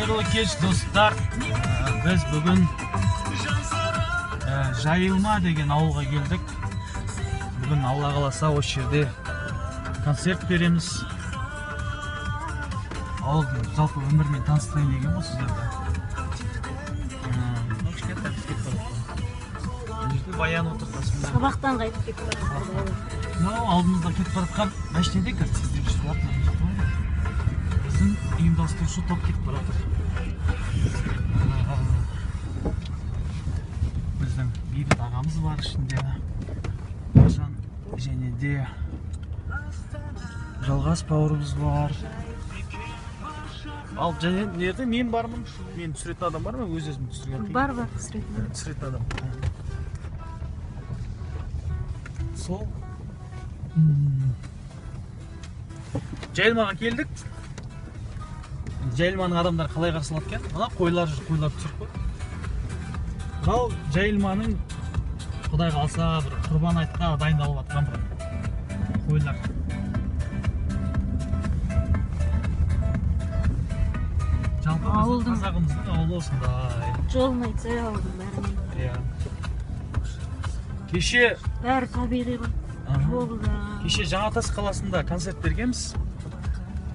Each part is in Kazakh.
Қайырлы кеш достар. Біз бүгін Жайылма деген ауылға келдік. Бүгін Алла қаласа осы жерде концерт береміз. Ауылдың жалпы өмірмен таныстырайын деген ғой сіздерді. Кішкентай кетіп бара жатқан. Баян отырғасын. Сабақтан қайтып кетіп бара жатқан. Алдымызда кетіп бара жатқан мәшинеде концерт жүріп біздің ұйымдастырушы топ кетіп бара жатыр. Біздің бейбіт ағамыз бар ішінде. Және де Жалғас бауырымыз бар. Ал және нерде мен бармын? Мен түсіретін адам бар ма? Өз-өзім түсірген. Бар, түсіретін адам. Сол Жайылмаға келдік. Жайылманың адамдар қалай қарсы алады екен? Мына қойлар түсіріп қой. Мынау Жайылманың Құдай қалса бір құрбан айтқа дайындалып жатқан бір қойлар. Жалпы біздің қазағымыздың ауылы осындай. Жолын айтса ауылдың бәріне. Кеше бәрі табиғи ғой. Кеше Жаңатас қаласында концерт бергенбіз.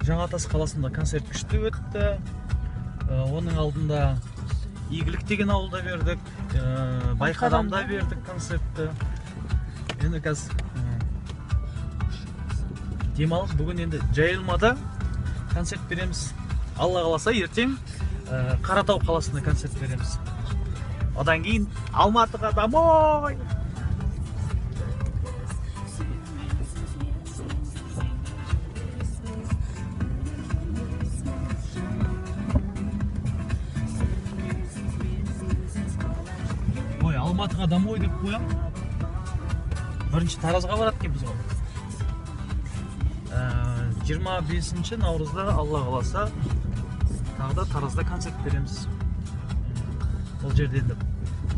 Жаңатас қаласында концерт күшті өтті. Оның алдында Игілік деген ауылда бердік, Байқадамда бердік концертті. Енді қазір демалып, бүгін енді Жайылмада концерт береміз. Алла қаласа ертең Қаратау қаласында концерт береміз. Одан кейін Алматыға дамой! Алматыға дамой деп қоям. Бірінші Таразға барады екен біз ғой. 25 наурызда Алла қаласа тағы да Таразда концерт береміз. Ол жерде енді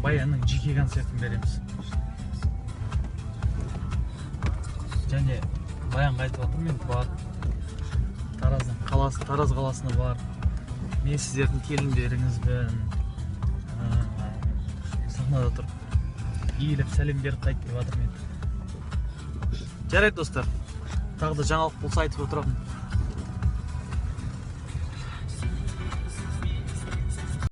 Баянның жеке концертін береміз. Және Баянға айтып жатырмын, мен бар. Тараз қаласына бар. Мен сіздердің келіндеріңізбен сахнада тұрып иіліп сәлем беріп қайт деп жатырмын. Жарайды достар, тағы да жаңалық болса айтып отырамын.